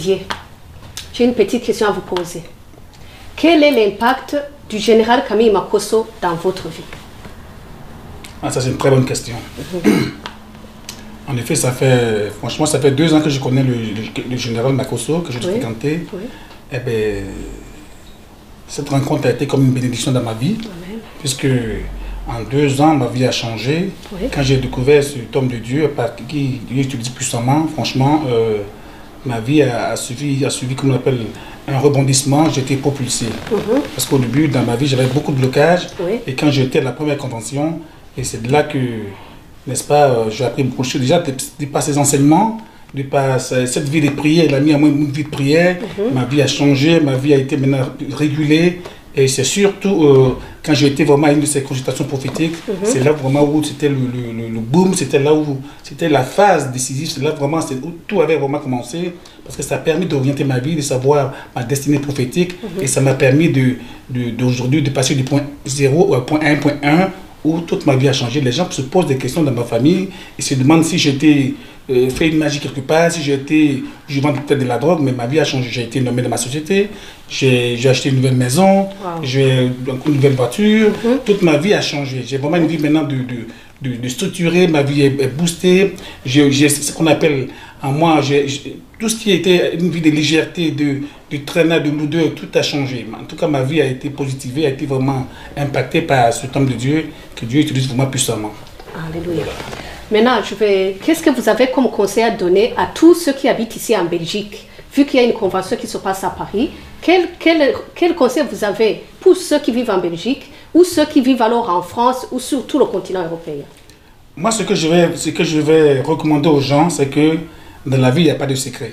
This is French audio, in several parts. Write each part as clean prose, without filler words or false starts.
Didier, j'ai une petite question à vous poser. Quel est l'impact du général Camille Makosso dans votre vie? Ah, ça c'est une très bonne question. En effet, franchement, ça fait 2 ans que je connais le général Makosso, que je l'ai fréquenté. Oui. Eh bien, cette rencontre a été comme une bénédiction dans ma vie, puisque en 2 ans, ma vie a changé. Oui. Quand j'ai découvert cet homme de Dieu, qui Dieu utilise puissamment, franchement, ma vie a suivi, comme on appelle, un rebondissement. J'ai été propulsé. Parce qu'au début, dans ma vie, j'avais beaucoup de blocages. Oui. Et quand j'étais à la première convention, et c'est de là que, n'est-ce pas, j'ai appris beaucoup de choses. Déjà, de par ces enseignements, de par cette vie de prière, il a mis à moi une vie de prière. Ma vie a changé, ma vie a été maintenant régulée. Et c'est surtout quand j'ai été vraiment à une de ces consultations prophétiques, c'est là vraiment où c'était le boom, c'était là où c'était la phase décisive, c'est là vraiment où tout avait vraiment commencé, parce que ça a permis d'orienter ma vie, de savoir ma destinée prophétique, et ça m'a permis d'aujourd'hui de passer du point 0 au point 1.1, où toute ma vie a changé. Les gens se posent des questions dans ma famille, et se demandent si j'étais fait une magie quelque part, si je vends peut-être de la drogue, mais ma vie a changé. J'ai été nommé dans ma société, j'ai acheté une nouvelle maison, j'ai une nouvelle voiture, toute ma vie a changé. J'ai vraiment une vie maintenant de structurer, ma vie est boostée. J'ai ce qu'on appelle en moi, tout ce qui était une vie de légèreté, de traînage, de lourdeur, tout a changé. En tout cas, ma vie a été positivée, a été vraiment impactée par cet homme de Dieu, que Dieu utilise vraiment puissamment. Alléluia. Maintenant, qu'est-ce que vous avez comme conseil à donner à tous ceux qui habitent ici en Belgique, vu qu'il y a une convention qui se passe à Paris? Quel conseil vous avez pour ceux qui vivent en Belgique ou ceux qui vivent alors en France ou sur tout le continent européen? Moi, ce que je vais recommander aux gens, c'est que dans la vie, il n'y a pas de secret.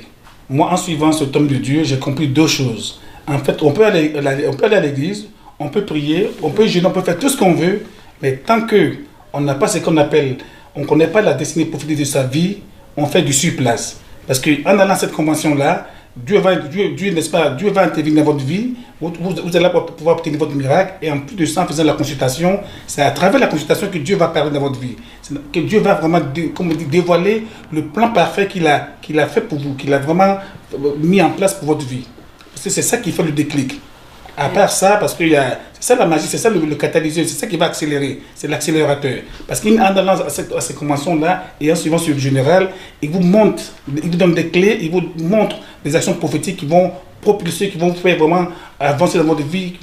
Moi, en suivant cet homme de Dieu, j'ai compris 2 choses. En fait, on peut aller à l'église, on peut prier, on peut jeûner, on peut faire tout ce qu'on veut, mais tant qu'on n'a pas ce qu'on appelle, on ne connaît pas la destinée prophétique de sa vie, on fait du surplace. Parce qu'en allant à cette convention-là, Dieu va intervenir dans votre vie, vous allez pouvoir obtenir votre miracle, et en plus de ça, en faisant la consultation, c'est à travers la consultation que Dieu va parler dans votre vie. Que Dieu va vraiment, dévoiler le plan parfait qu'il a fait pour vous, qu'il a vraiment mis en place pour votre vie. Parce que c'est ça qui fait le déclic. À part ça, parce que c'est ça la magie, c'est ça le catalyseur, c'est ça qui va accélérer, c'est l'accélérateur. Parce qu'en allant à ces conventions-là, et en suivant sur le général, il vous donne des clés, il vous montre des actions prophétiques qui vont propulser, qui vont vous faire vraiment avancer dans votre vie,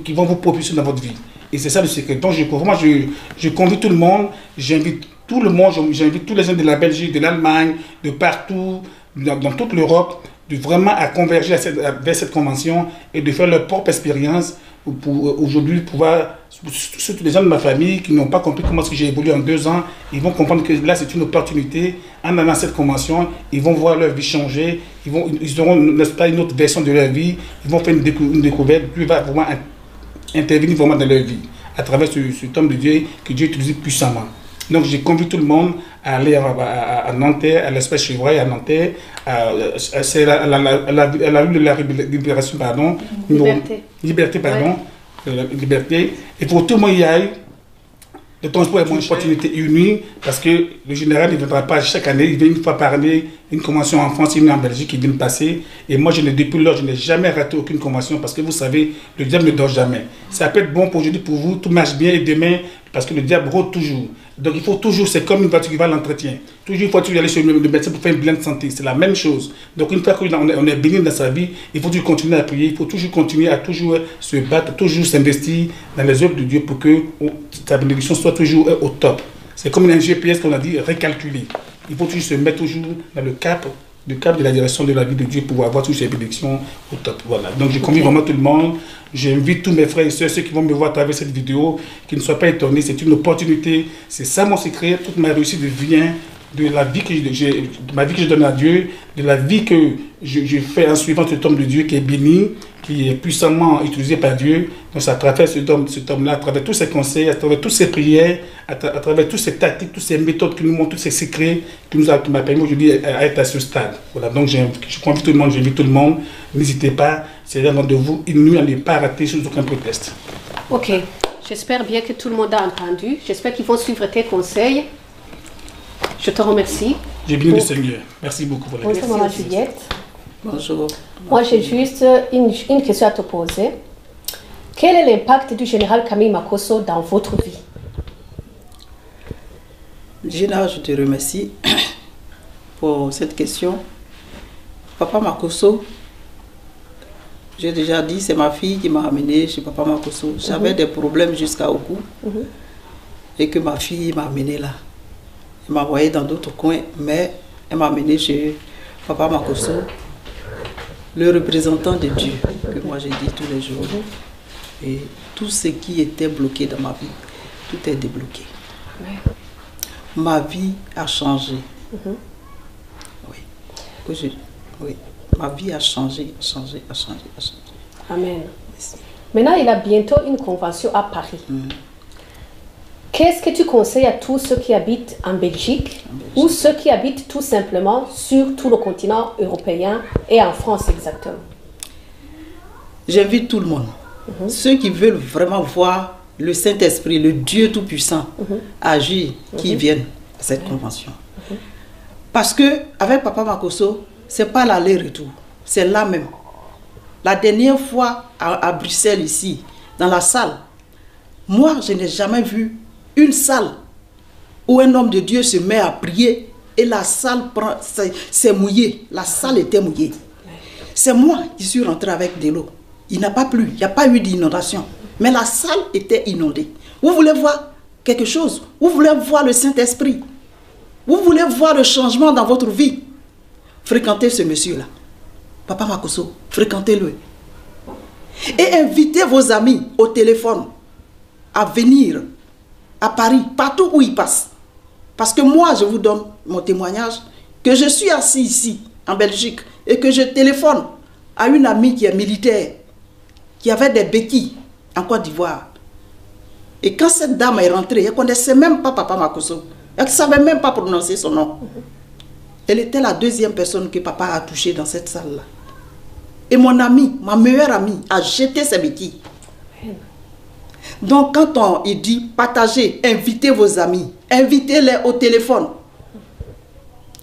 qui vont vous propulser dans votre vie. Et c'est ça le secret. Donc je convie tout le monde, j'invite tout le monde, j'invite tous les gens de la Belgique, de l'Allemagne, de partout, dans toute l'Europe, de vraiment à converger vers cette convention et de faire leur propre expérience pour aujourd'hui pouvoir, surtout les gens de ma famille qui n'ont pas compris comment j'ai évolué en 2 ans, ils vont comprendre que là c'est une opportunité. En allant à cette convention, ils vont voir leur vie changer, ils auront, n'est-ce pas, une autre version de leur vie, ils vont faire une découverte, Dieu va vraiment intervenir vraiment dans leur vie à travers cet homme de Dieu que Dieu utilise puissamment. Donc j'ai convié tout le monde à aller à Nanterre, à l'espace Chevreuil, à Nanterre, c'est à la rue de la Libération, pardon. Liberté, pardon. Liberté. Et pour tout le monde y aille, le transport est une opportunité unie, parce que le général ne viendra pas chaque année, il vient une fois par année, une convention en France, une en Belgique, il vient passer. Et moi, depuis lors, je n'ai jamais raté aucune convention, parce que vous savez, le diable ne dort jamais. Ça peut être bon pour aujourd'hui, pour vous, tout marche bien, et demain, parce que le diable rôde toujours. Donc il faut toujours, c'est comme une voiture qui va à l'entretien. Toujours, il faut toujours aller chez le médecin pour faire une bilan de santé. C'est la même chose. Donc une fois qu'on est béni dans sa vie, il faut toujours continuer à prier, il faut toujours continuer à toujours se battre, toujours s'investir dans les œuvres de Dieu pour que sa bénédiction soit toujours au top. C'est comme un GPS qu'on a dit, récalculer. Il faut toujours se mettre toujours dans le cap de la direction de la vie de Dieu pour avoir toutes ces bénédictions au top. Voilà. Donc je convie vraiment tout le monde. J'invite tous mes frères et sœurs, ceux qui vont me voir à travers cette vidéo, qui ne soient pas étonnés. C'est une opportunité. C'est ça mon secret. Toute ma réussite vient de la vie que je donne à Dieu, de la vie que je fais en suivant cet homme de Dieu qui est béni, qui est puissamment utilisé par Dieu. Donc c'est à travers cet homme-là, à travers tous ses conseils, à travers toutes ses prières, à travers toutes ces tactiques, toutes ces méthodes qui nous montrent, tous ces secrets qui m'a permis aujourd'hui à être à ce stade. Voilà, donc je convie tout le monde, j'invite tout le monde. N'hésitez pas, c'est un rendez-vous inouï à ne pas rater sans aucun prétexte. Ok, j'espère bien que tout le monde a entendu. J'espère qu'ils vont suivre tes conseils. Je te remercie. J'ai bien le Seigneur. Merci beaucoup pour la question. Merci, Juliette. Bonjour. Moi, j'ai juste une question à te poser. Quel est l'impact du général Camille Makosso dans votre vie? Gina, je te remercie pour cette question. Papa Makosso, j'ai déjà dit, c'est ma fille qui m'a amené chez Papa Makosso. J'avais des problèmes jusqu'à au cou et que ma fille m'a amené là. Elle m'a envoyé dans d'autres coins, mais elle m'a amené chez Papa Makosso, le représentant de Dieu, que moi j'ai dit tous les jours. Et tout ce qui était bloqué dans ma vie, tout est débloqué. Ma vie a changé. Oui. Oui. Ma vie a changé, changé. Amen. Merci. Maintenant, il a bientôt une convention à Paris. Qu'est-ce que tu conseilles à tous ceux qui habitent en Belgique ou ceux qui habitent tout simplement sur tout le continent européen et en France exactement? J'invite tout le monde. Ceux qui veulent vraiment voir le Saint-Esprit, le Dieu Tout-Puissant, agir, qui viennent à cette convention. Parce que avec Papa Makosso, c'est pas l'aller-retour, c'est là même. La dernière fois à Bruxelles, ici, dans la salle, moi, je n'ai jamais vu une salle où un homme de Dieu se met à prier et la salle s'est mouillée. La salle était mouillée. C'est moi qui suis rentré avec de l'eau. Il n'a pas plu, il n'y a pas eu d'inondation. Mais la salle était inondée. Vous voulez voir quelque chose? Vous voulez voir le Saint-Esprit? Vous voulez voir le changement dans votre vie? Fréquentez ce monsieur-là. Papa Makosso, fréquentez-le. Et invitez vos amis au téléphone à venir à Paris, partout où ils passent. Parce que moi, je vous donne mon témoignage, que je suis assis ici, en Belgique, et que je téléphone à une amie qui est militaire, qui avait des béquilles en Côte d'Ivoire. Et quand cette dame est rentrée, elle ne connaissait même pas Papa Makosso. Elle ne savait même pas prononcer son nom. Elle était la deuxième personne que papa a touchée dans cette salle-là. Et mon ami, ma meilleure amie, a jeté ses béquilles. Donc quand il dit partagez, invitez vos amis, invitez-les au téléphone.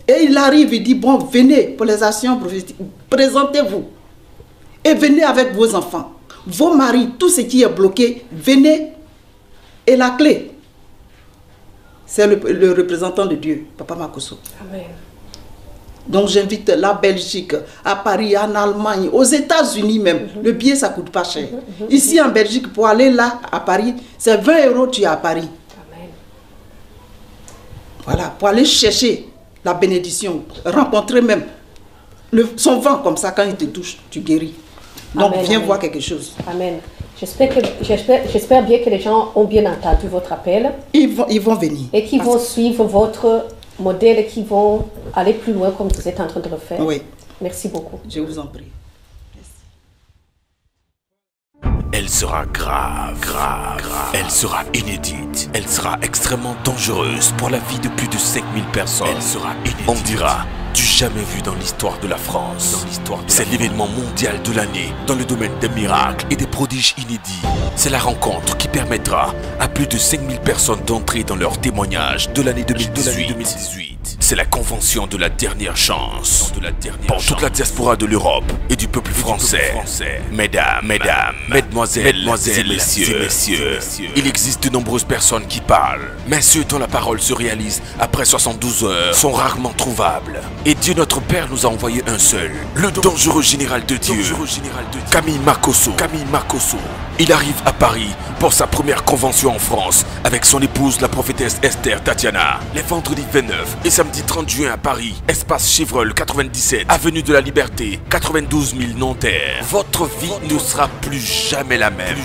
Et il arrive, il dit bon, venez pour les actions prophétiques, présentez-vous. Et venez avec vos enfants, vos maris, tout ce qui est bloqué, venez. Et la clé, c'est le représentant de Dieu, Papa Makosso. Amen. Donc j'invite la Belgique, à Paris, en Allemagne, aux États-Unis même. Le billet, ça ne coûte pas cher. Ici en Belgique, pour aller là, à Paris, c'est 20 €, tu es à Paris. Amen. Voilà, pour aller chercher la bénédiction, rencontrer même son vent comme ça, quand il te touche, tu guéris. Donc Amen, viens amen. voir quelque chose. Amen. J'espère bien que les gens ont bien entendu votre appel. Ils vont venir. Et qui vont suivre votre modèle et qui vont aller plus loin comme vous êtes en train de le faire. Oui. Merci beaucoup. Je vous en prie. Elle sera grave. Elle sera inédite. Elle sera extrêmement dangereuse pour la vie de plus de 5000 personnes. Elle sera inédite. On dira du jamais vu dans l'histoire de la France. C'est l'événement mondial de l'année dans le domaine des miracles et des prodiges inédits. C'est la rencontre qui permettra à plus de 5000 personnes d'entrer dans leur témoignage de l'année 2018. C'est la convention de la dernière chance. Pour toute la diaspora de l'Europe et du peuple français. Mesdames, mesdemoiselles et messieurs, il existe de nombreuses personnes qui parlent, mais ceux dont la parole se réalise après 72 heures sont rarement trouvables. Et Dieu notre Père nous a envoyé un seul, le dangereux général de Dieu, Camille Makosso. Il arrive à Paris pour sa première convention en France avec son épouse la prophétesse Esther Tatiana. Les vendredis 29 et samedi 30 juin à Paris, espace Chevreul 97, avenue de la Liberté, 92 000 Nanterre. Votre vie ne sera plus jamais la même.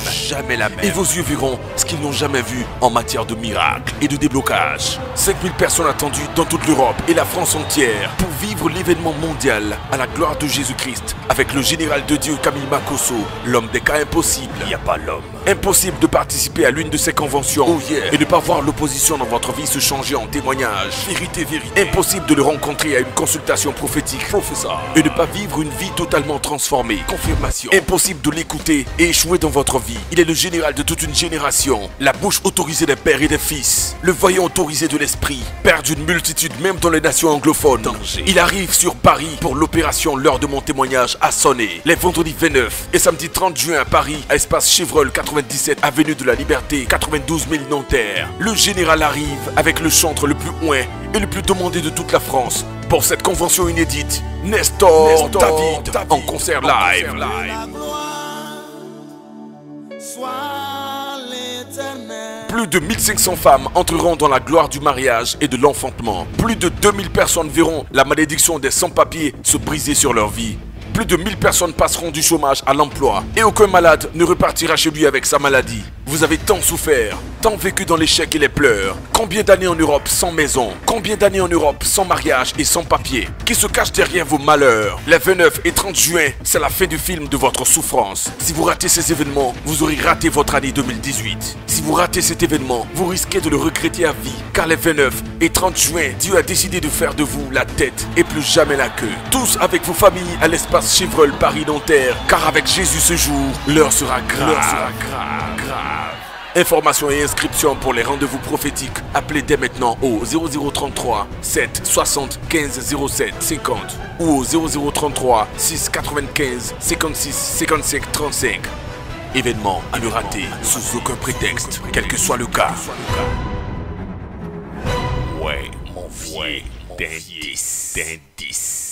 Et vos yeux verront ce qu'ils n'ont jamais vu en matière de miracles et de déblocage. 5000 personnes attendues dans toute l'Europe et la France entière pour vivre l'événement mondial à la gloire de Jésus-Christ avec le général de Dieu Camille Makosso, l'homme des cas impossibles. pas l'homme. Impossible de participer à l'une de ces conventions et ne pas voir l'opposition dans votre vie se changer en témoignage. Vérité. Impossible de le rencontrer à une consultation prophétique. Professeur. Et ne pas vivre une vie totalement transformée. Confirmation. Impossible de l'écouter et échouer dans votre vie. Il est le général de toute une génération. La bouche autorisée des pères et des fils. Le voyant autorisé de l'esprit. Père d'une multitude même dans les nations anglophones. Danger. Il arrive sur Paris pour l'opération L'heure de mon témoignage à sonner. Les vendredis 29 et samedi 30 juin à Paris, à espace Chevreul 97 avenue de la Liberté, 92 000 Nanterre. Le général arrive avec le chantre le plus ouin et le plus demandé de toute la France. Pour cette convention inédite, Nestor David en concert live. Plus de 1500 femmes entreront dans la gloire du mariage et de l'enfantement. Plus de 2000 personnes verront la malédiction des sans-papiers se briser sur leur vie. Plus de 1000 personnes passeront du chômage à l'emploi et aucun malade ne repartira chez lui avec sa maladie. Vous avez tant souffert, tant vécu dans l'échec et les pleurs. Combien d'années en Europe sans maison? Combien d'années en Europe sans mariage et sans papier? Qui se cache derrière vos malheurs? Les 29 et 30 juin, c'est la fin du film de votre souffrance. Si vous ratez ces événements, vous aurez raté votre année 2018. Si vous ratez cet événement, vous risquez de le regretter à vie. Car les 29 et 30 juin, Dieu a décidé de faire de vous la tête et plus jamais la queue. Tous avec vos familles à l'espace Chevreul Paris-Nanterre. Car avec Jésus ce jour, l'heure sera grave. Informations et inscriptions pour les rendez-vous prophétiques, appelez dès maintenant au 0033 7 60 15 07 50 ou au 0033 6 95 56 55 35. Événement à ne rater sous aucun prétexte, quel que soit le cas. Ouais, mon vieux, d'indice.